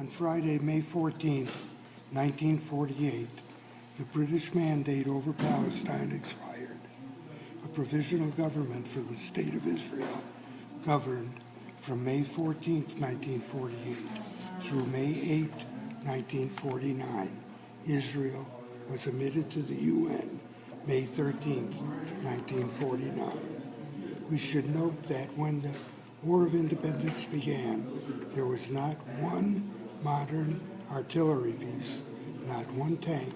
On Friday, May 14th, 1948, the British mandate over Palestine expired. A provisional government for the State of Israel governed from May 14th, 1948 through May 8th, 1949. Israel was admitted to the UN May 13th, 1949. We should note that when the War of Independence began, there was not one modern artillery piece, not one tank,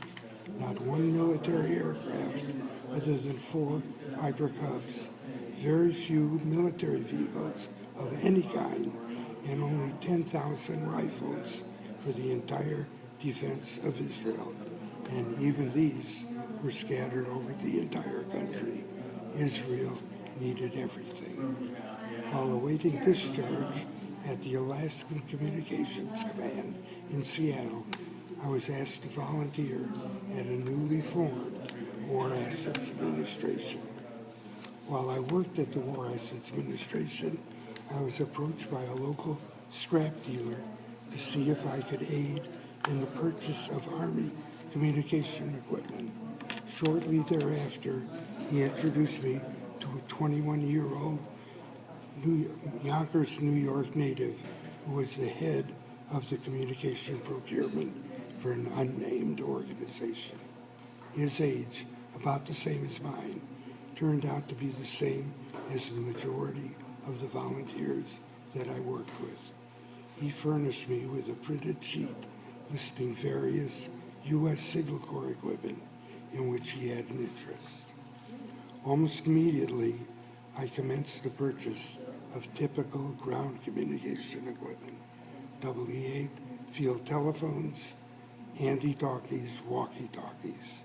not one military aircraft, other than 4 Piper Cubs, very few military vehicles of any kind, and only 10,000 rifles for the entire defense of Israel. And even these were scattered over the entire country. Israel needed everything. While awaiting discharge at the Alaskan Communications Command in Seattle, I was asked to volunteer at a newly formed War Assets Administration. While I worked at the War Assets Administration, I was approached by a local scrap dealer to see if I could aid in the purchase of Army communication equipment. Shortly thereafter, he introduced me to a 21-year-old Yonkers, New York native who was the head of the communication procurement for an unnamed organization. His age, about the same as mine, turned out to be the same as the majority of the volunteers that I worked with. He furnished me with a printed sheet listing various U.S. Signal Corps equipment in which he had an interest. Almost immediately, I commenced the purchase of typical ground communication equipment, EE-8 field telephones, handy-talkies, walkie-talkies.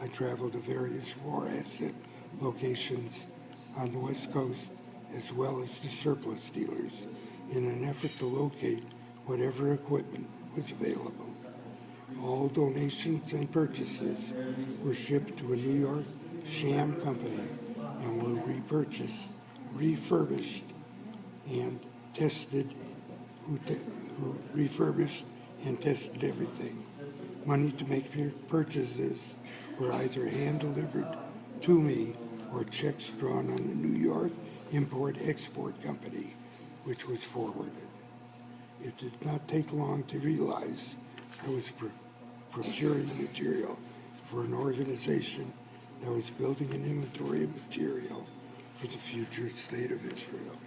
I traveled to various war asset locations on the West Coast as well as to surplus dealers in an effort to locate whatever equipment was available. All donations and purchases were shipped to a New York sham company and were refurbished and tested, who refurbished and tested everything. Money to make purchases were either hand-delivered to me or checks drawn on the New York Import-Export Company, which was forwarded. It did not take long to realize I was procuring material for an organization that was building an inventory of material for the future state of Israel.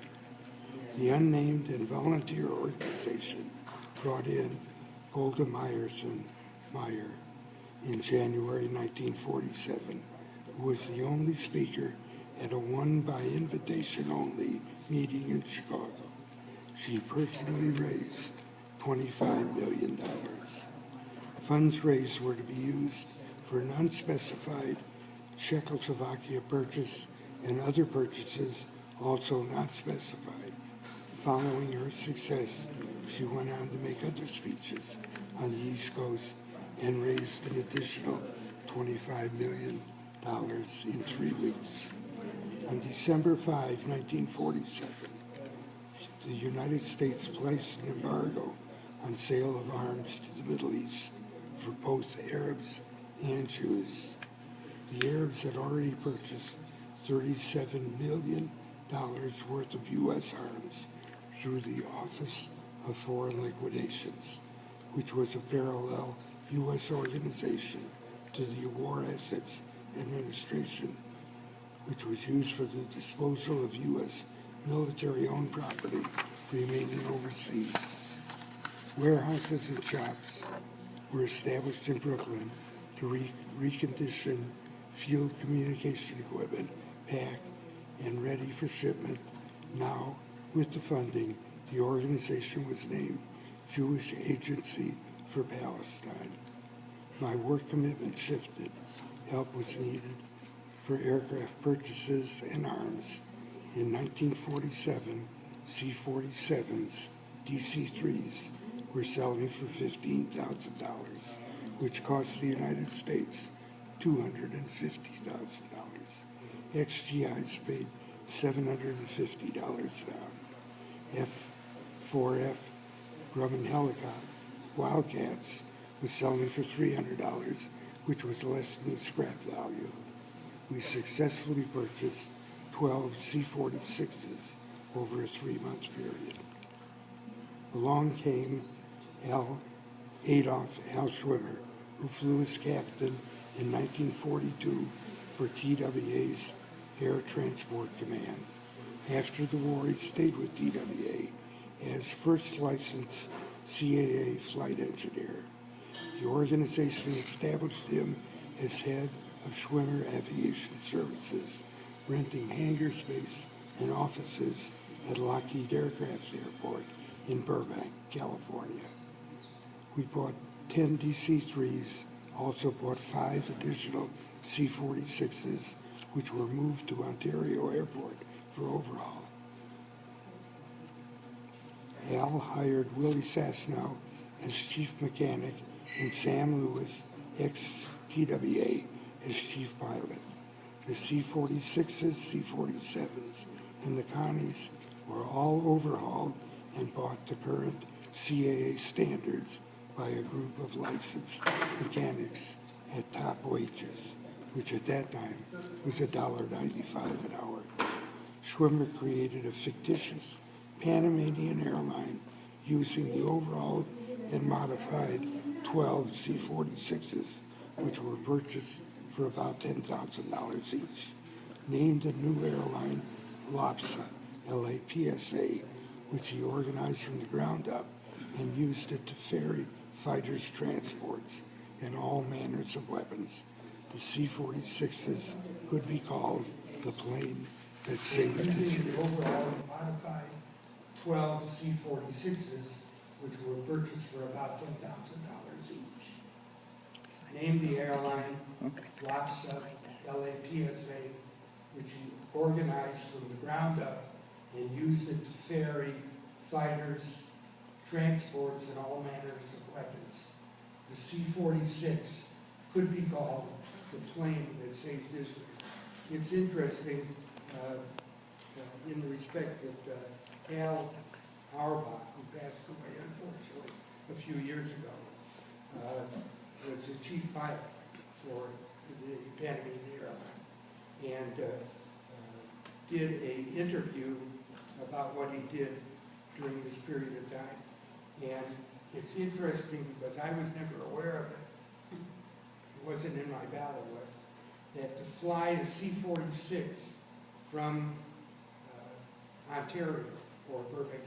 The unnamed and volunteer organization brought in Golda Meir in January 1947, who was the only speaker at a one-by-invitation-only meeting in Chicago. She personally raised $25 million. Funds raised were to be used for an unspecified Czechoslovakia purchase and other purchases also not specified. Following her success, she went on to make other speeches on the East Coast and raised an additional $25 million in 3 weeks. On December 5, 1947, the United States placed an embargo on sale of arms to the Middle East for both Arabs and Jews. The Arabs had already purchased $37 million worth of U.S. arms through the Office of Foreign Liquidations, which was a parallel U.S. organization to the War Assets Administration, which was used for the disposal of U.S. military-owned property remaining overseas. Warehouses and shops were established in Brooklyn to recondition field communication equipment packed and ready for shipment. Now, with the funding, the organization was named Jewish Agency for Palestine. My work commitment shifted. Help was needed for aircraft purchases and arms. In 1947, C-47s, DC-3s were selling for $15,000, which cost the United States $250,000. XGIs paid $750 down. F-4F Grumman Wildcats was selling for $300, which was less than the scrap value. We successfully purchased 12 C-46s over a 3-month period. Along came Adolf Al Schwimmer, who flew as captain in 1942 for TWA's Air Transport Command. After the war, he stayed with TWA as first licensed CAA flight engineer. The organization established him as head of Schwimmer Aviation Services, renting hangar space and offices at Lockheed Aircraft Airport in Burbank, California. We bought 10 DC-3s, also bought 5 additional C-46s, which were moved to Ontario Airport for overhaul. Al hired Willie Sasnow as chief mechanic and Sam Lewis, ex-TWA, as chief pilot. The C-46s, C-47s, and the Connies were all overhauled and brought to current CAA standards by a group of licensed mechanics at top wages, which at that time was $1.95 an hour. Schwimmer created a fictitious Panamanian airline using the overhauled and modified 12 C-46s, which were purchased for about $10,000 each. Named a new airline LAPSA, L-A-P-S-A, which he organized from the ground up and used it to ferry fighters' transports and all manners of weapons. The C-46s could be called the plane that saved Israel. The overall and modified 12 C-46s, which were purchased for about $10,000 each. Named the airline LAPSA, L-A-P-S-A, which he organized from the ground up and used it to ferry fighters, transports, and all manners of weapons. The C-46 could be called the plane that saved Israel. It's interesting in the respect that Al Auerbach, who passed away unfortunately a few years ago, was the chief pilot for the Panamanian airline, and did an interview about what he did during this period of time. And it's interesting because I was never aware of it. It wasn't in my bailiwick, that to fly a C-46 from Ontario or Burbank,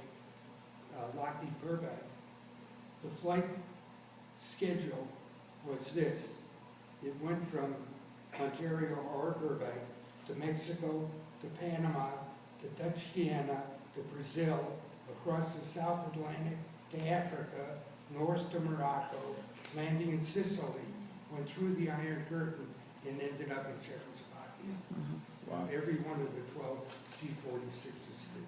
Lockheed Burbank, the flight schedule was this. It went from Ontario or Burbank to Mexico, to Panama, to Dutch Guiana, to Brazil, across the South Atlantic, to Africa, north to Morocco, landing in Sicily, went through the Iron Curtain, and ended up in Czechoslovakia. Wow. Every one of the 12 C-46s did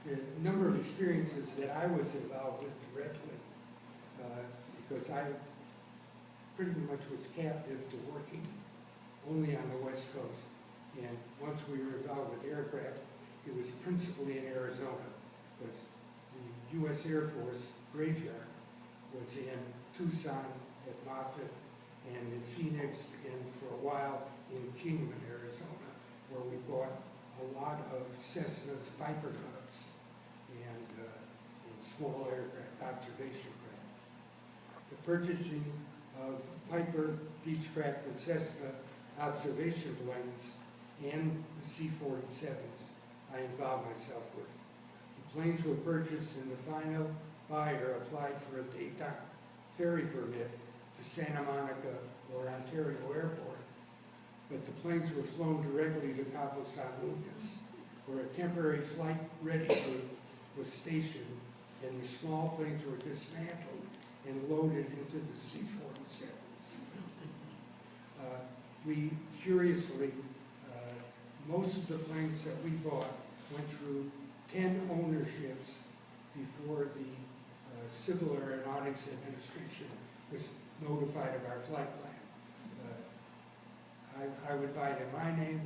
that. The number of experiences that I was involved with directly, because I pretty much was captive to working only on the West Coast. And once we were involved with aircraft, it was principally in Arizona, because the U.S. Air Force graveyard was in Tucson at Moffett, and in Phoenix, and for a while in Kingman, Arizona, where we bought a lot of Cessna's Viper Cubs and small aircraft, observation craft. The purchasing of Piper, Beechcraft, and Cessna observation planes and the C-47s I involved myself with. The planes were purchased and the final buyer applied for a daytime ferry permit to Santa Monica or Ontario Airport, but the planes were flown directly to Cabo San Lucas, where a temporary flight-ready group was stationed, and the small planes were dismantled and loaded into the C-47s. We curiously, most of the planes that we bought went through 10 ownerships before the Civil Aeronautics Administration was notified of our flight plan. I would buy it in my name,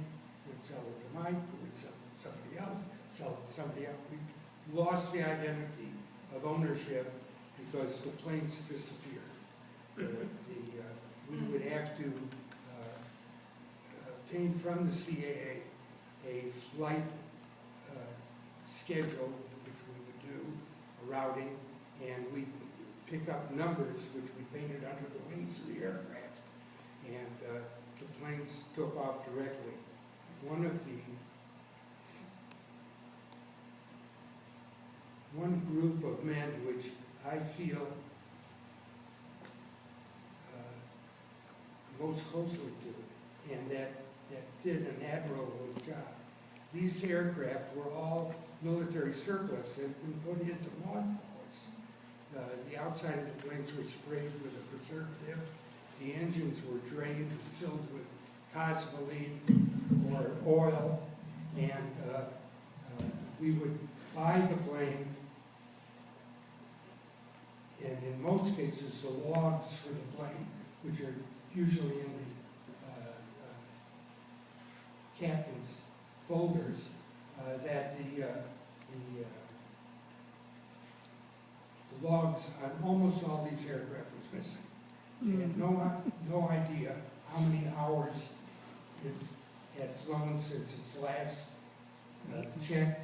would sell it to Mike, who would sell it to somebody else, sell it to somebody else. We lost the identity of ownership because the planes disappeared. We would have to obtain from the CAA a flight schedule, which we would do, a routing, and we pick up numbers which we painted under the wings of the aircraft, and the planes took off directly. One group of men which I feel most closely to, and that did an admirable job. These aircraft were all military surplus that had been put into mothballs. The outside of the planes were sprayed with a preservative. The engines were drained and filled with cosmoline or oil, and we would buy the plane, and in most cases the logs for the plane, which are usually in the captain's folders, that the logs on almost all these aircraft was missing. They had no idea how many hours it had flown since its last check,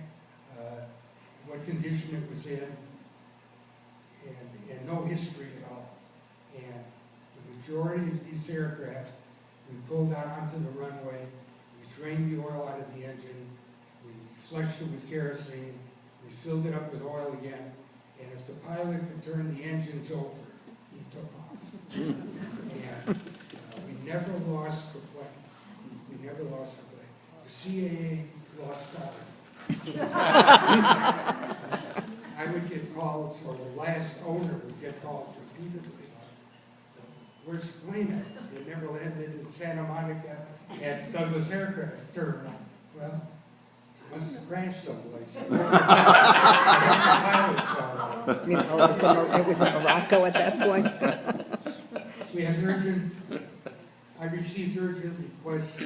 what condition it was in, and no history at all. And the majority of these aircraft, we pulled out onto the runway, we drained the oil out of the engine, we flushed it with kerosene, we filled it up with oil again, and if the pilot could turn the engines over, he took off. And we never lost the plane. We never lost the plane. The CAA lost ours. I would get calls, or the last owner would get calls repeatedly. Where's the plane at? It never landed in Santa Monica at Douglas Aircraft Terminal. Well, it must have crashed someplace. You know, it was in Morocco at that point. We had I received urgent requests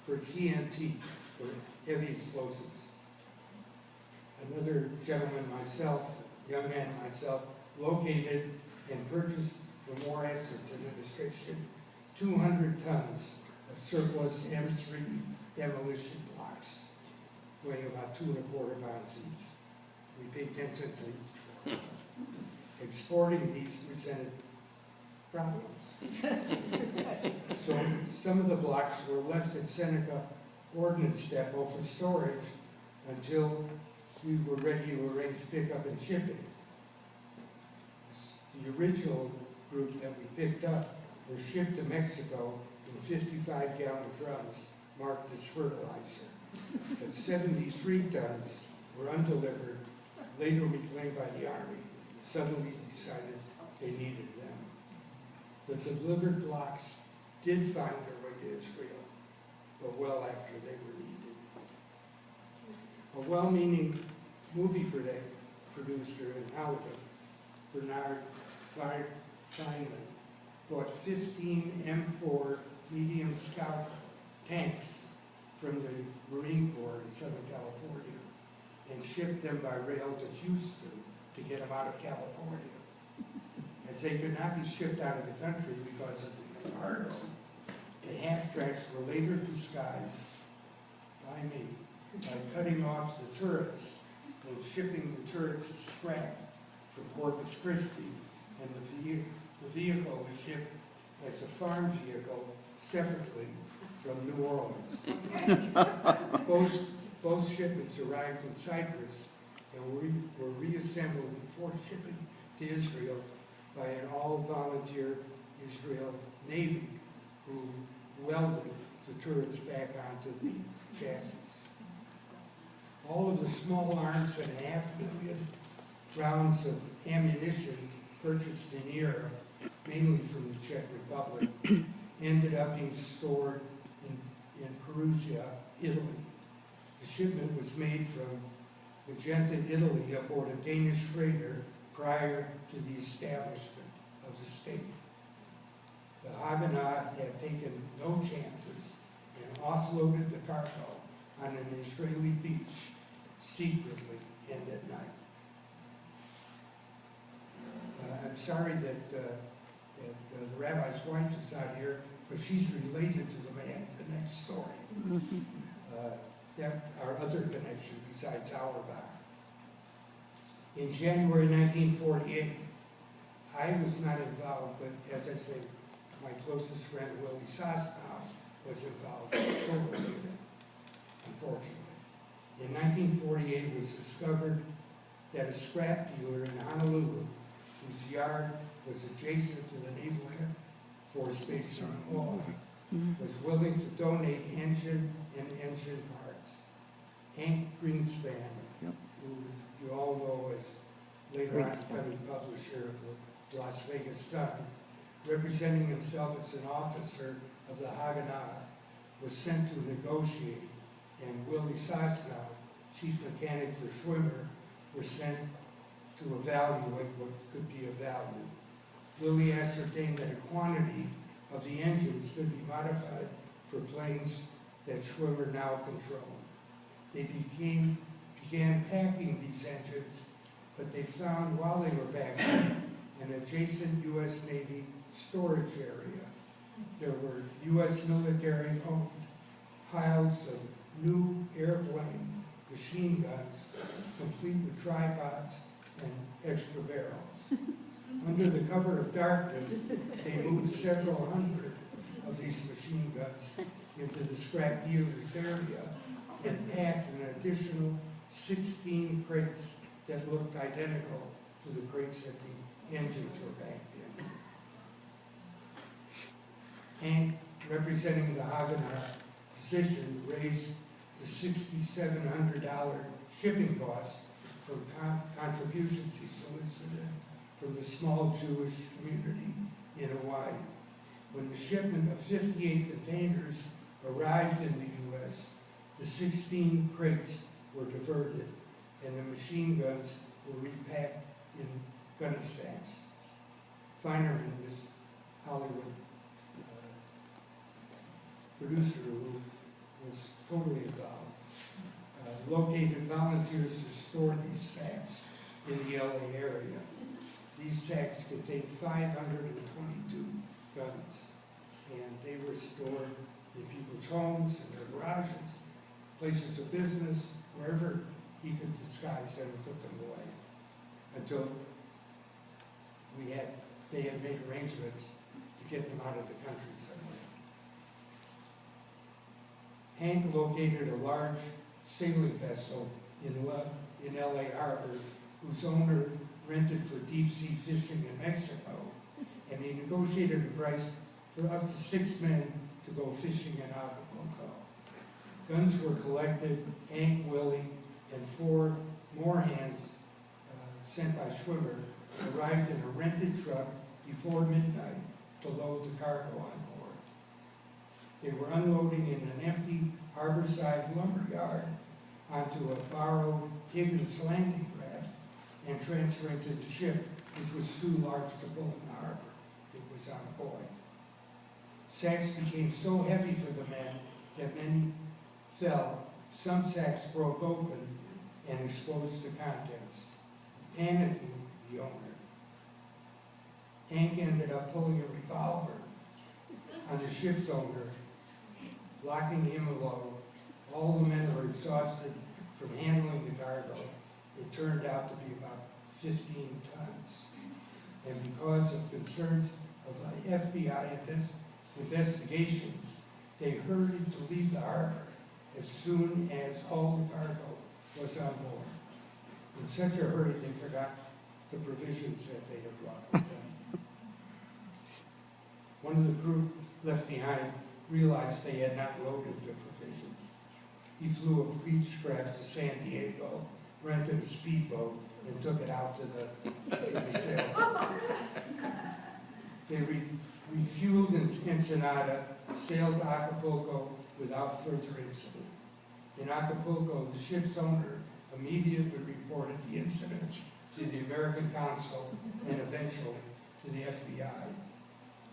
for TNT, for heavy explosives. Another gentleman, young man myself, located and purchased for more assets administration 200 tons of surplus M3 demolition blocks, weighing about 2 1/4 pounds each. We paid 10 cents each for them. Exporting these presented problems. So some of the blocks were left at Seneca Ordnance Depot for storage until we were ready to arrange pickup and shipping. The original group that we picked up were shipped to Mexico in 55-gallon drums marked as fertilizer. But 73 tons were undelivered, later reclaimed by the Army. Suddenly decided they needed them. The delivered blocks did find their way to Israel, but well after they were needed. A well-meaning movie producer in Hollywood, Bernard Feynman, bought 15 M4 medium scout tanks from the Marine Corps in Southern California and shipped them by rail to Houston to get them out of California. As they could not be shipped out of the country because of the embargo, the half-tracks were later disguised by me by cutting off the turrets and shipping the turrets as scrap from Corpus Christi, and the vehicle was shipped as a farm vehicle separately from New Orleans. Both shipments arrived in Cyprus and were reassembled before shipping to Israel by an all-volunteer Israel Navy who welded the turrets back onto the chassis. All of the small arms and 500,000 rounds of ammunition purchased in Europe, mainly from the Czech Republic, ended up being stored in Perugia, Italy. The shipment was made from Magenta, Italy, aboard a Danish freighter prior to the establishment of the state. The Haganah had taken no chances and offloaded the cargo on an Israeli beach secretly and at night. sorry that the rabbi's wife is not here, but she's related to the man in the next story. That our other connection besides Auerbach. In January 1948, I was not involved, but as I say, my closest friend Willie Sosnow was involved totally with it, unfortunately. In 1948, it was discovered that a scrap dealer in Honolulu, whose yard was adjacent to the Naval Air Force Base in Hawaii, was willing to donate engine and engine parts. Hank Greenspan, who you all know as later on becoming publisher of the Las Vegas Sun, representing himself as an officer of the Haganah, was sent to negotiate, and Willie Sosnow, chief mechanic for Schwimmer, were sent to evaluate what could be of value. Willie ascertained that a quantity of the engines could be modified for planes that Schwimmer now controlled. They began packing these engines, but they found while they were packing an adjacent U.S. Navy storage area. There were U.S. military-owned piles of new airplane machine guns, complete with tripods and extra barrels. Under the cover of darkness, they moved several hundred of these machine guns into the scrap dealer's area and packed an additional 16 crates that looked identical to the crates that the engines were packed in. Hank, representing the Haganah position, raised the $6,700 shipping costs from contributions he solicited from the small Jewish community in Hawaii. When the shipment of 58 containers arrived in the U.S., the 16 crates were diverted and the machine guns were repacked in gunny sacks. Feinerman, this Hollywood producer who was totally involved, located volunteers to store these sacks in the LA area. These sacks contained 522 guns, and they were stored in people's homes, in their garages, places of business, wherever he could disguise them and put them away, until they had made arrangements to get them out of the country somewhere. Hank located a large sailing vessel in LA Harbor, whose owner rented for deep-sea fishing in Mexico, and he negotiated a price for up to 6 men to go fishing in Acapulco. Guns were collected. Hank, Willie, and 4 more hands sent by Schwimmer arrived in a rented truck before midnight to load the cargo on board. They were unloading in an empty harborside lumber yard onto a borrowed Higgins landing craft and transferring to the ship, which was too large to pull in the harbor. It was on a buoy. Sacks became so heavy for the men that many fell. Some sacks broke open and exposed the contents, panicking the owner. Hank ended up pulling a revolver on the ship's owner, locking him low. All the men were exhausted from handling the cargo. It turned out to be about 15 tons. And because of concerns of the FBI investigations, they hurried to leave the harbor as soon as all the cargo was on board. In such a hurry, they forgot the provisions that they had brought with them. One of the crew left behind realized they had not loaded the provisions. He flew a Beechcraft to San Diego, rented a speedboat, and took it out to the sail. They refueled in Ensenada, sailed to Acapulco without further incident. In Acapulco, the ship's owner immediately reported the incident to the American consul and eventually to the FBI,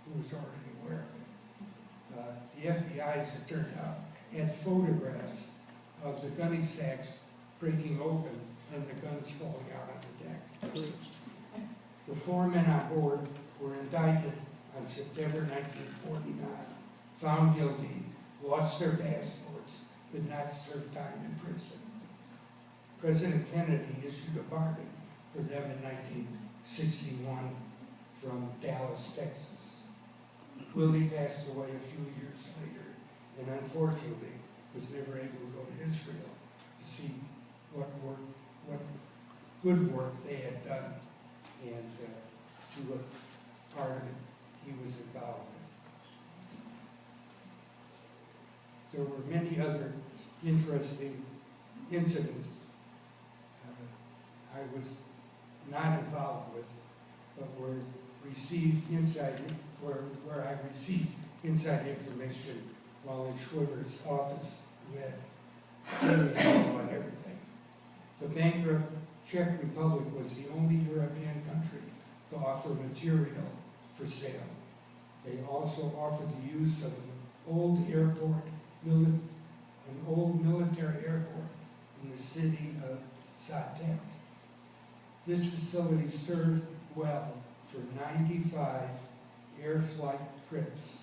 who was already aware of it. The FBI, as it turned out, had photographs of the gunny sacks breaking open and the guns falling out on the deck. The 4 men on board were indicted on September 1949, found guilty, lost their passports, but not served time in prison. President Kennedy issued a pardon for them in 1961 from Dallas, Texas. Willie passed away a few years later and unfortunately was never able to go to Israel to see what good work they had done and see what part of it he was involved with. There were many other interesting incidents I was not involved with, but were received inside, where I received inside information while in Schwimmer's office, who had really handle on everything. The bankrupt Czech Republic was the only European country to offer material for sale. They also offered the use of an old military airport in the city of Satek. This facility served well for 95 air flight trips,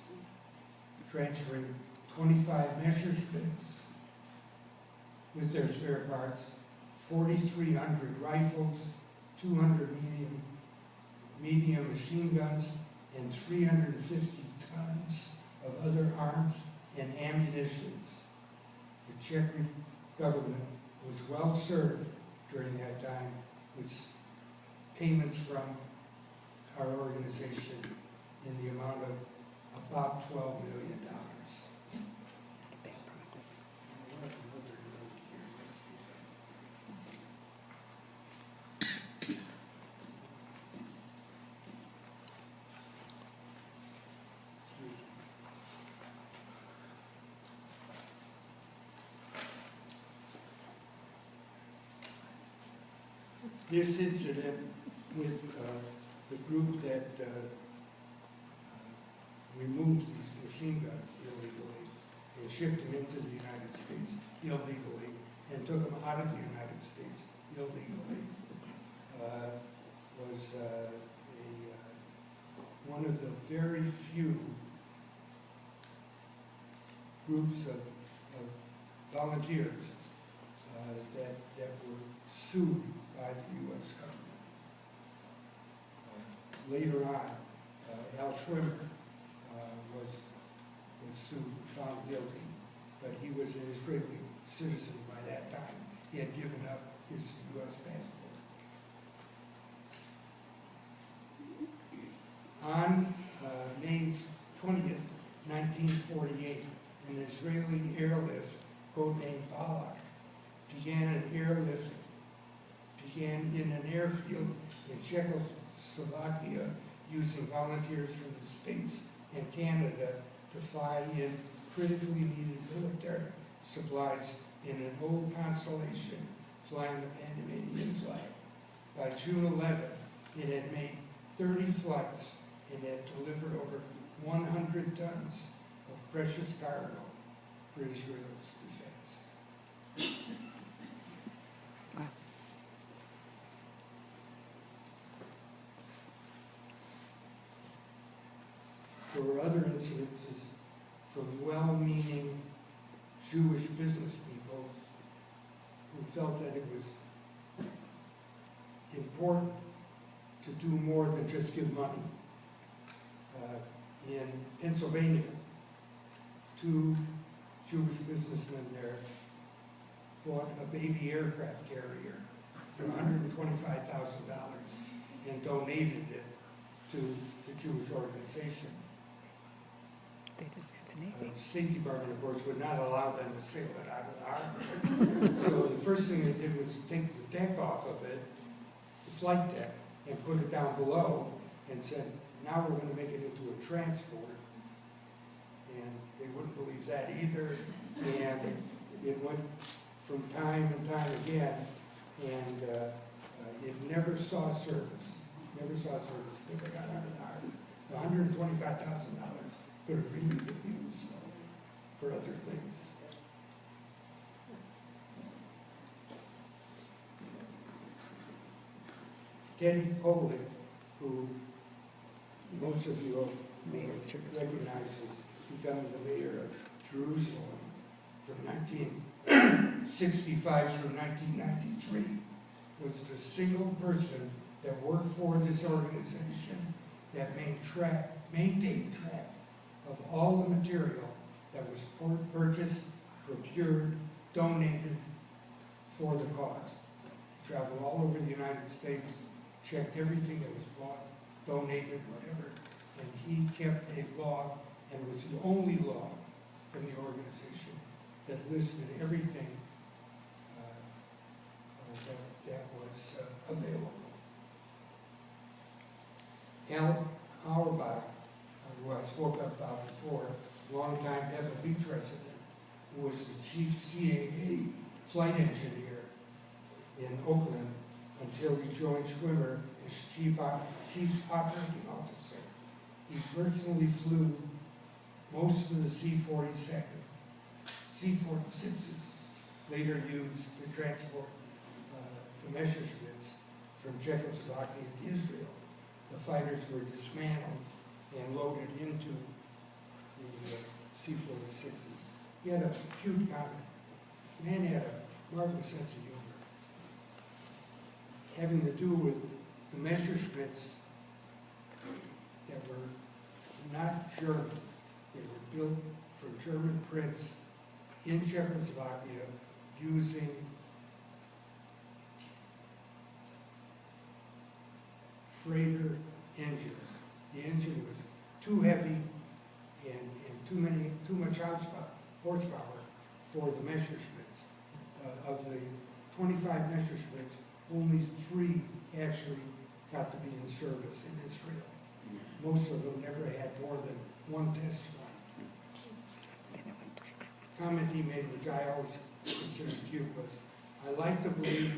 transferring 25 Messerschmitts with their spare parts, 4,300 rifles, 200 medium machine guns, and 350 tons of other arms and ammunitions. The Czech government was well served during that time with payments from our organization in the amount of about $12 million. Another note here. Let's see if I can This incident with the group that removed these machine guns illegally and shipped them into the United States illegally and took them out of the United States illegally was one of the very few groups of volunteers that were sued by the U.S. government. Later on, Al Schwimmer was sued, found guilty, but he was an Israeli citizen by that time. He had given up his U.S. passport. On May 20th, 1948, an Israeli airlift, codenamed Balak, began in an airfield in Czechoslovakia using volunteers from the States and Canada to fly in critically needed military supplies in an old Constellation flying the Panamanian flag. By June 11th, it had made 30 flights and had delivered over 100 tons of precious cargo for Israel's defense. Wow. There were other incidences from well-meaning Jewish business people who felt that it was important to do more than just give money. In Pennsylvania, 2 Jewish businessmen there bought a baby aircraft carrier for $125,000 and donated it to the Jewish organization. They didn't have a Navy. The State Department, of course, would not allow them to sail it out of the harbor. So the first thing they did was take the deck off of it, the flight deck, and put it down below and said, now we're going to make it into a transport. And they wouldn't believe that either. And it went from time and time again, and it never saw service. Never got out of the harbor. The $125,000 could have really been used for other things. Teddy Kolik who most of you Mayor of Jerusalem. recognize as becoming the mayor of Jerusalem from 1965 through 1993, was the single person that worked for this organization that maintained track of all the material that was purchased, procured, donated for the cause. He traveled all over the United States, checked everything that was bought, donated, whatever, and he kept a log, and was the only log from the organization that listed everything that was available. Al Auerbach, who I spoke about before, longtime Pebble Beach resident, who was the chief CAA flight engineer in Oakland until he joined Schwimmer as chief operating officer. He personally flew most of the C-46s, later used to transport the Messerschmitts from Czechoslovakia to Israel. The fighters were dismantled and loaded into the C-46s. He had a cute comment. The man had a marvelous sense of humor, having to do with the Messerschmitts that were not German. They were built for German prints in Czechoslovakia using freighter engines. The engine was too heavy and too much horsepower for the Messerschmitts. Of the 25 Messerschmitts, only 3 actually got to be in service in Israel. Most of them never had more than one test flight. Comment he made, which I always considered cute, was, I like to believe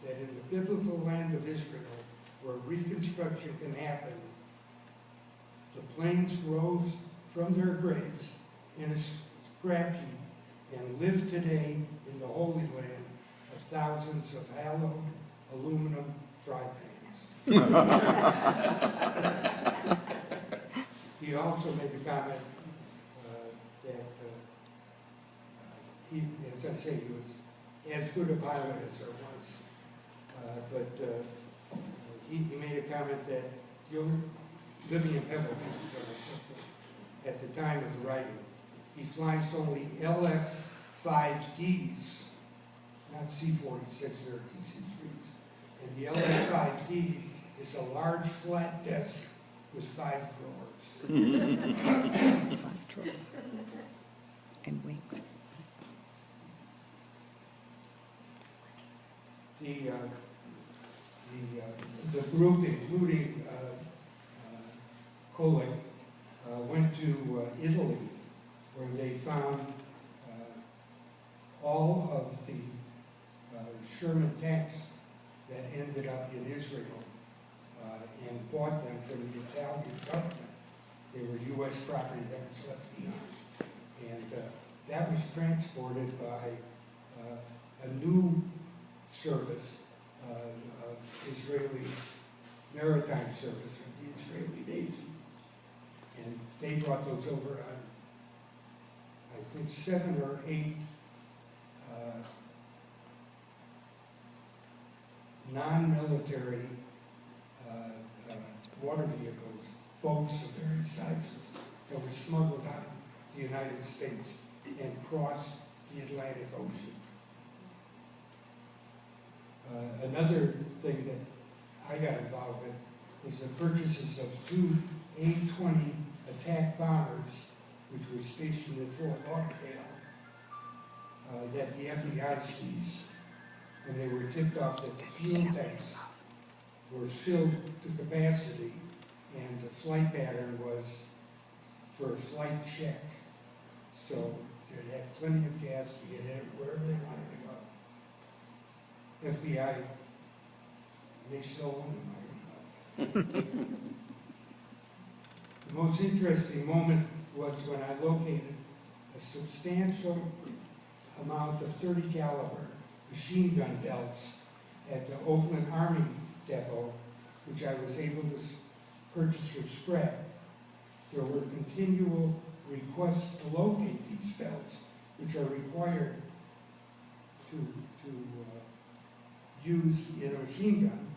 that in the biblical land of Israel, where reconstruction can happen, the planes rose from their graves in a scrap heap and live today in the Holy Land of thousands of hallowed aluminum fry pans. He also made the comment that he, as I say, he was as good a pilot as there was. But he made a comment that living in Pebble Beach, at the time of the writing, he flies only LF-5Ds, not C-46s or DC-3s. And the LF-5D is a large flat desk with 5 drawers. 5 drawers. And wings. The group, including Kolek, went to Italy, where they found all of the Sherman tanks that ended up in Israel and bought them from the Italian government. They were U.S. property that was left behind. And that was transported by a new service, Israeli maritime service, or the Israeli Navy. And they brought those over on, I think, 7 or 8 non-military water vehicles, boats of various sizes, that were smuggled out of the United States and crossed the Atlantic Ocean. Another thing that I got involved with was the purchases of 2 A-20 attack bombers, which were stationed at Fort Lauderdale, that the FBI seized when they were tipped off that the fuel tanks were filled to capacity, and the flight pattern was for a flight check. So they had plenty of gas to get in wherever they wanted to go. FBI, they still own them, I don't know. The most interesting moment was when I located a substantial amount of .30 caliber machine gun belts at the Oakland Army Depot, which I was able to purchase for scrap. There were continual requests to locate these belts, which are required to use in a machine gun,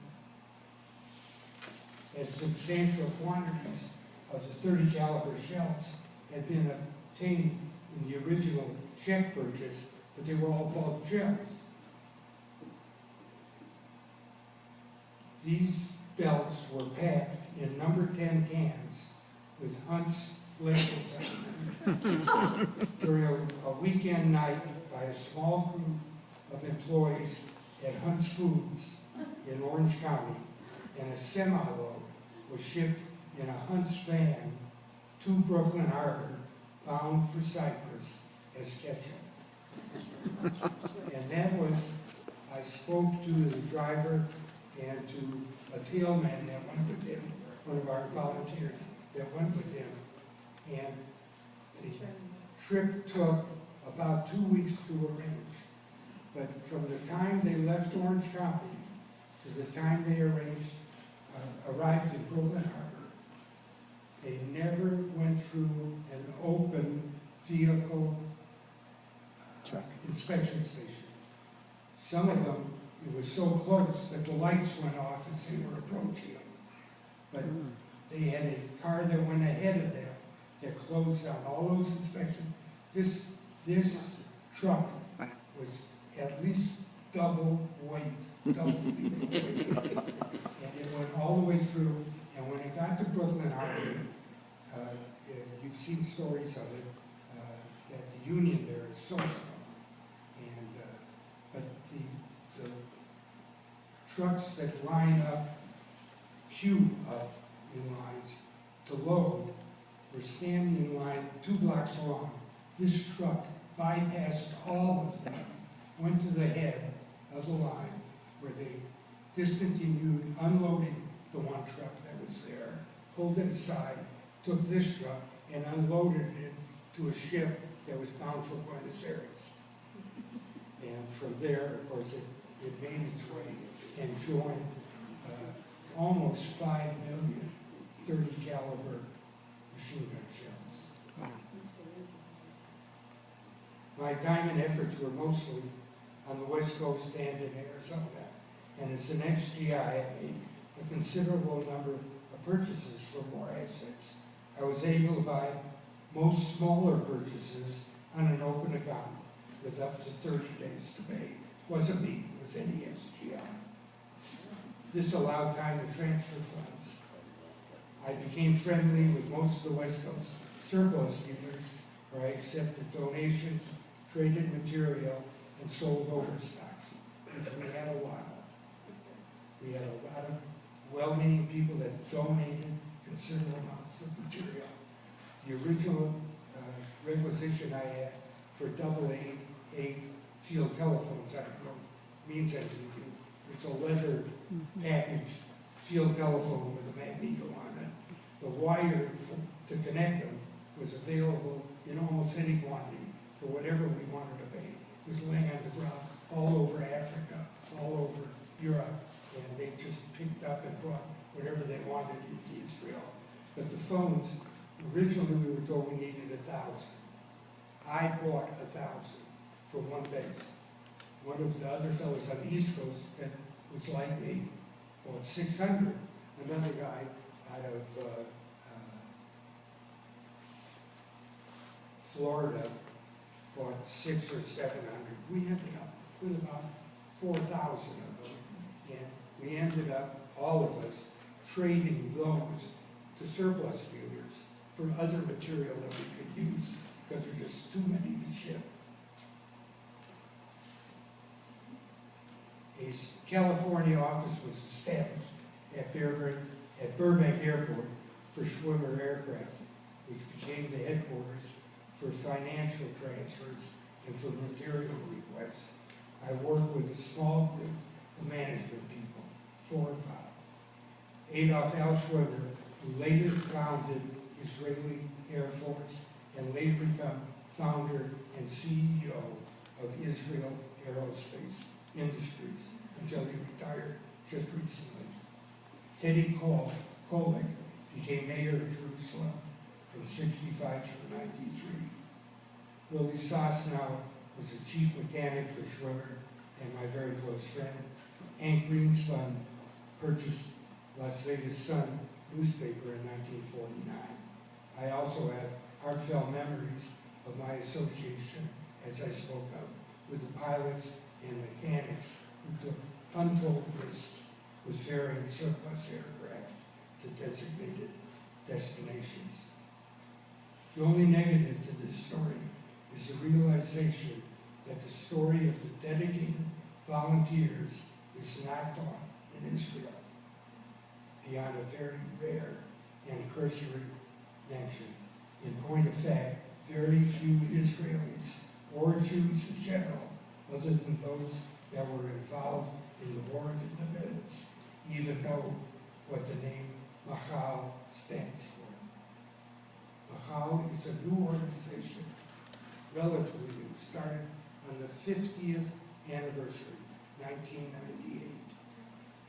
as substantial quantities of the .30 caliber shells had been obtained in the original check purchase, but they were all bulk shells. These belts were packed in number 10 cans with Hunt's labels on them during a weekend night by a small group of employees at Hunt's Foods in Orange County, and a semi-load was shipped in a Hunt's van to Brooklyn Harbor, bound for Cyprus as ketchup. And that was, I spoke to the driver and to a tailman that went with him, one of our volunteers that went with him, and the trip took about 2 weeks to arrange. But from the time they left Orange County to the time they arrived in Brooklyn Harbor, they never went through an open vehicle inspection station. Some of them, it was so close that the lights went off as they were approaching them. But they had a car that went ahead of them that closed down all those inspections. This truck was at least double weight, double vehicle weight. And it went all the way through, and when it got to Brooklyn Harbor, you've seen stories of it, that the union there is so strong. And, but the trucks that line up, queue up in lines to load, were standing in line 2 blocks long. This truck bypassed all of them, went to the head of the line where they discontinued unloading the one truck that was there, pulled it aside, took this truck and unloaded it to a ship that was bound for Buenos Aires. And from there, of course, it made its way and joined almost 5 million .30 caliber machine gun shells. Wow. My time and efforts were mostly on the West Coast and in Arizona. And as an ex-GI, I made a considerable number of purchases for more assets. I was able to buy most smaller purchases on an open account with up to 30 days to pay. Wasn't me, it was any ex-GI. This allowed time to transfer funds. I became friendly with most of the West Coast surplus dealers, where I accepted donations, traded material, and sold overstocks, which we had a lot of. We had a lot of well-meaning people that donated considerable amounts of material. The original requisition I had for AA field telephones, I don't know, means anything to you. It's a leather package field telephone with a magneto on it. The wire to connect them was available in almost any quantity for whatever we wanted to pay. It was laying on the ground all over Africa, all over Europe, and they just picked up and brought whatever they wanted into Israel. But the phones, originally we were told we needed 1,000. I bought 1,000 for one base. One of the other fellows on the East Coast that was like me bought 600. Another guy out of Florida bought 600 or 700. We ended up with about 4,000 of them, and we ended up, all of us, trading those to surplus dealers for other material that we could use because there's just too many to ship. A California office was established at Burbank Airport for Schwimmer Aircraft, which became the headquarters for financial transfers and for material requests. I worked with a small group of management people, 4 or 5. Adolf Al Schwimmer, who later founded Israeli Air Force and later became founder and CEO of Israel Aerospace Industries until he retired just recently. Teddy Kollek became mayor of Jerusalem from 65 to 93. Willie Sosnow was the chief mechanic for Schwimmer, and my very close friend. Hank Greenspun purchased Las Vegas Sun newspaper in 1949. I also have heartfelt memories of my association, as I spoke of, with the pilots and mechanics who took untold risks with ferrying surplus aircraft to designated destinations. The only negative to this story is the realization that the story of the dedicated volunteers is not taught in Israel, beyond a very rare and cursory mention. In point of fact, very few Israelis or Jews in general, other than those that were involved in the War of Independence, even know what the name Machal stands for. Machal is a new organization, relatively new, started on the 50th anniversary, 1998.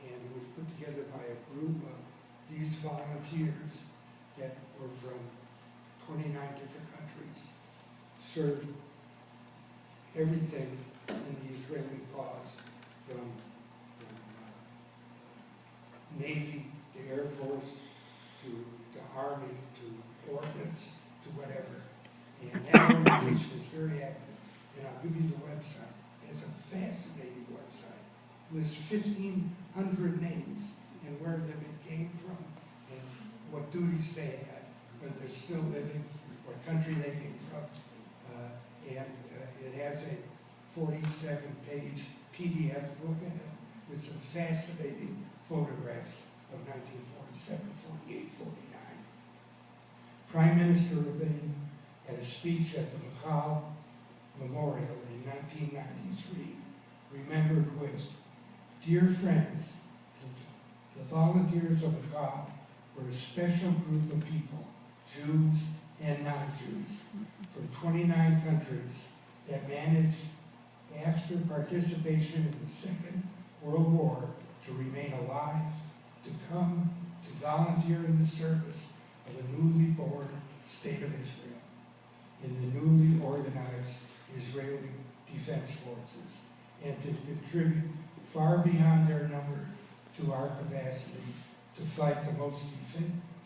And it was put together by a group of these volunteers that were from 29 different countries, served everything in the Israeli cause, from Navy to Air Force to the Army to Ordnance to whatever. And that organization is very active. And I'll give you the website. It's a fascinating website. It lists 1,500 names and where they came from and what duties they had, whether they're still living, what country they came from. It has a 47-page PDF book in it with some fascinating photographs of 1947, 48, 49. Prime Minister Rabin had a speech at the Machal Memorial in 1993, remembered with, "Dear friends, the volunteers of Machal were a special group of people, Jews and non-Jews, from 29 countries that managed, after participation in the Second World War, to remain alive, to come to volunteer in the service of a newly born state of Israel, in the newly organized Israeli Defense Forces, and to contribute far beyond their number to our capacity to fight the most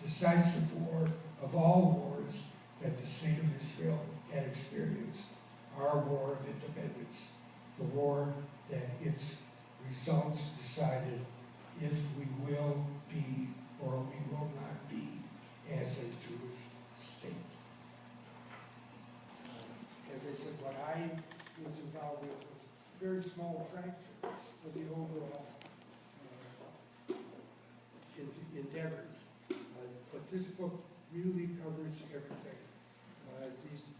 decisive war of all wars that the state of Israel had experienced, our war of independence, the war that its results decided if we will be or we will not be as a Jewish state." As I said, what I was involved with was a very small fraction of the overall endeavors. But this book really covers everything.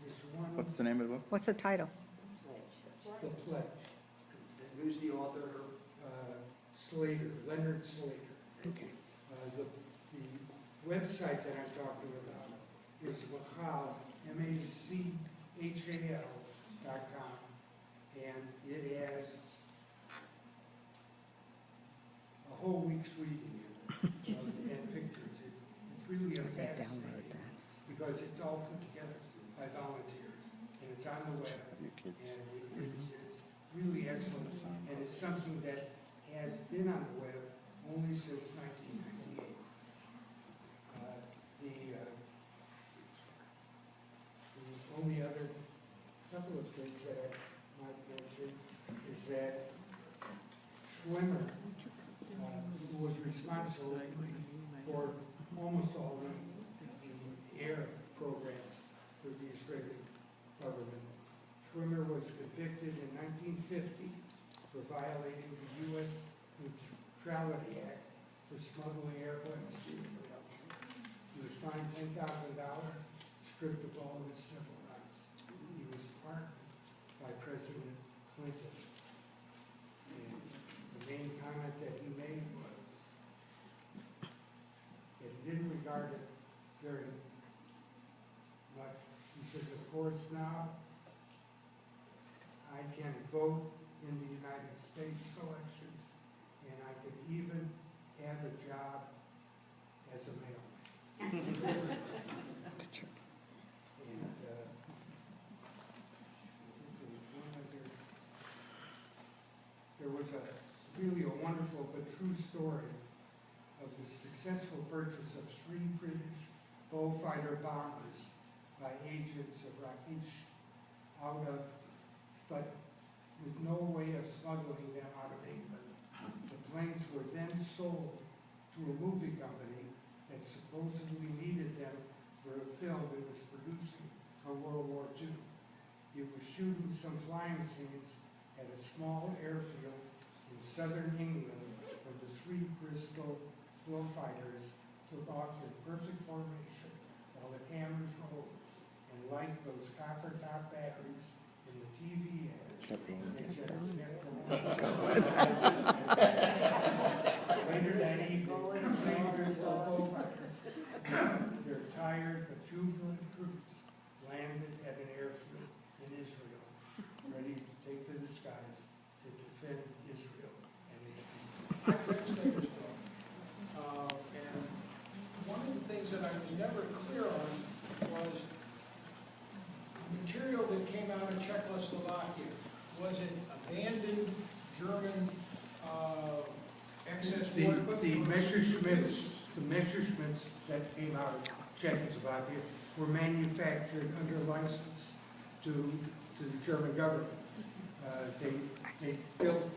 This one, What's the name of the book? What's the title? The Pledge, Who's the author? Slater, Leonard Slater. Okay. The website that I'm talking about is Machal, MACHAL.com, and it has a whole week's reading in it, and pictures. It's really a Download fascinating, that. because it's all put together by volunteers, and it's on the web, Your and kids. it's really excellent, and it's something that has been on the web only since 1998. The only other couple of things that I might mention is that Schwimmer, who was responsible for almost all the air programs for the Israeli government, Schwimmer was convicted in 1950 for violating the U.S. Neutrality Act for smuggling airplanes to Israel. He was fined $10,000, stripped of all of his civil rights. He was pardoned by President Clinton. And the main comment that he made was that he didn't regard it very much. He says, "Of course now I can vote in the United States elections, and I can even have a job as a mailman. It's true. And there was one other, there was really a wonderful but true story of the successful purchase of 3 British Beaufighter bombers by agents of Rakesh but with no way of smuggling them out of England. The planes were then sold to a movie company that supposedly needed them for a film it was producing on World War II. It was shooting some flying scenes at a small airfield in southern England when the 3 Bristol Beaufighters took off in perfect formation while the cameras rolled. And like those copper-top batteries in the TV ads, they just kept them. Later that evening, the 3 Bristol Beaufighters, their tired but jubilant crews, landed at an airfield in Israel, ready to take to the skies to defend Israel and its people. I read Snickers book, and one of the things that I was never clear on was material that came out of Czechoslovakia. Was it abandoned German excess war equipment? The Messerschmitts that came out of Czechoslovakia were manufactured under license to the German government. They built,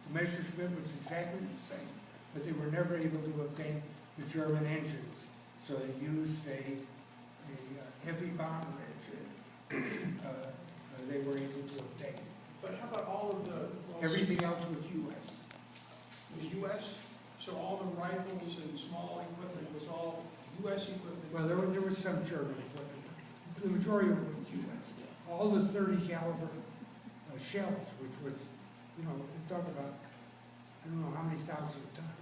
the Messerschmitt was exactly the same, but they were never able to obtain the German engines. So they used a heavy bomber engine they were able to obtain. But how about all of the... Everything else was U.S. was U.S.? So all the rifles and small equipment was all U.S. equipment? Well, there was some German equipment. The majority of it was U.S. All the 30 caliber shells, which was, you know, we're talking about, I don't know how many thousand tons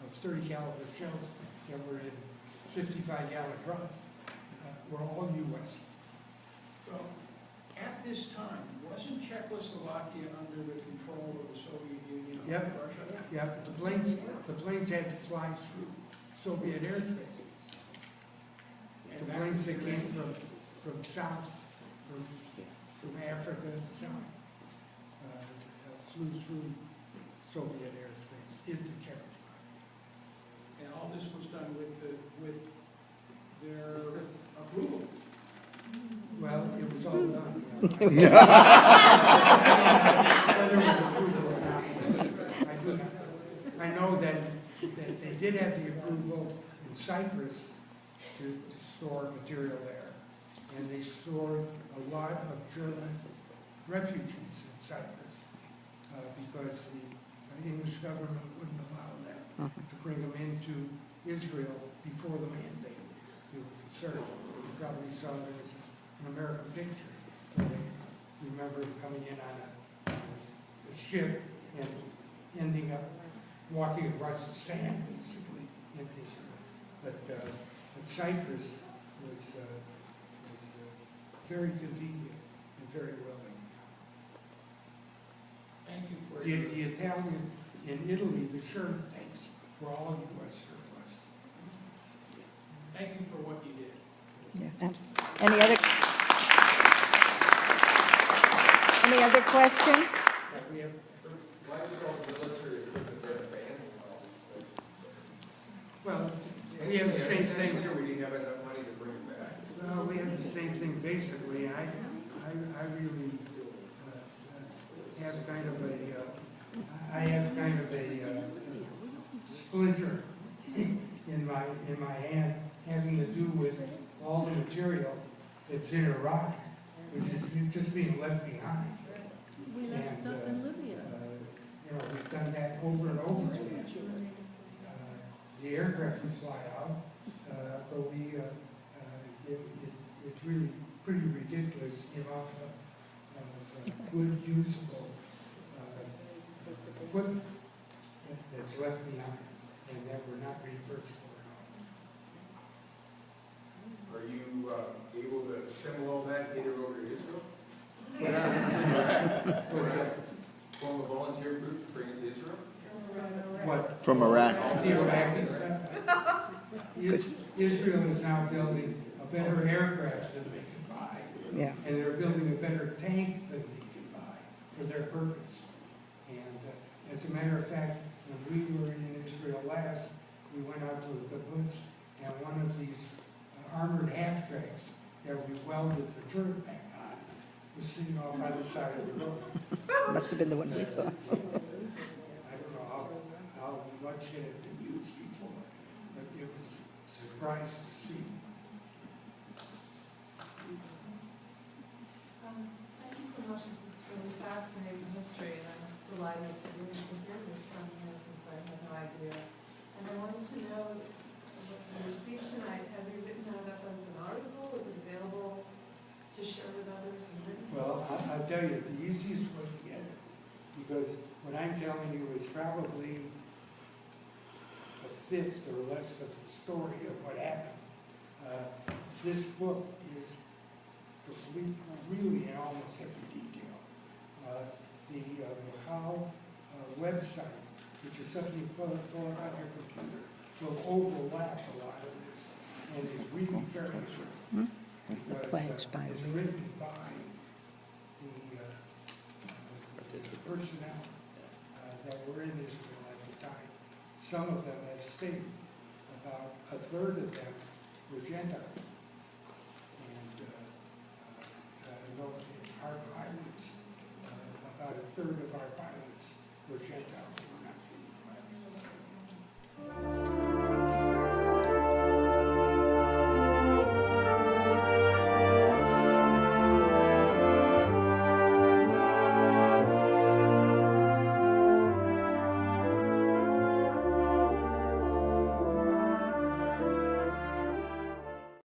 of 30 caliber shells that were in 55-gallon drums, were all U.S. Well, at this time, wasn't Czechoslovakia under the control of the Soviet Union? Yep. Russia? Yeah, but the planes had to fly through Soviet airspace. And The that- planes that came from south, from Africa south, flew through Soviet airspace into Czechoslovakia. And all this was done with their approval. Well, it was all done. Whether it was approval or not, I do not know. I know that they did have the approval in Cyprus to store material there. And they stored a lot of German refugees in Cyprus because the English government wouldn't allow them to bring them into Israel before the mandate. They were concerned. You probably saw there was an American picture where they remember coming in on a ship and ending up walking across the sand, basically, into Israel. But Cyprus was very convenient and very willing. Thank you for The Italian, in Italy, the Sherman tanks were all U.S. surplus. Thank you for what you did. Yeah, any other questions? We have, Why is all military equipment there abandoned in all these places? well, we have the same thing. Here, we didn't have enough money to bring them back. Well, we have the same thing basically, and I really have kind of a splinter in my hand having to do with all the material that's in Iraq, which is just being left behind. We left stuff in Libya. You know, we've done that over and over again. The aircraft we fly out, but it's really pretty ridiculous the amount of good, usable equipment that's left behind and that we're not reimbursed for at all. Are you able to assemble all that and get it over to Israel? What's that? Form a volunteer group to bring it to Israel? what From Iraq. the Iraqis Israel is now building a better aircraft than they can buy. Yeah. And they're building a better tank than they can buy for their purpose. And as a matter of fact, when we were in Israel last, we went out to the kibbutz, and one of these armored half-tracks that we welded the turret back on was sitting off on the side of the road. Must have been the one we saw. I don't know how much it had been used before, but it was a surprise to see. Thank you so much. This is really fascinating history, and I'm delighted to be able to hear this from you, since I had no idea. And I wanted to know, your speech tonight, have you written that up as an article? Is it available to share with others in written? Well, I'll tell you, the easiest way to get it, because what I'm telling you is probably a fifth or less of the story of what happened. This book is complete, really in almost every detail. The Michal website, which is something you pull up on your computer, will overlap a lot of this, and it's really very good. That's the Because, pledge by it's Lee. written by the personnel that were in Israel at the time. Some of them have stayed. About a third of them were Gentiles. And our pilots, about a third of our pilots were Gentiles.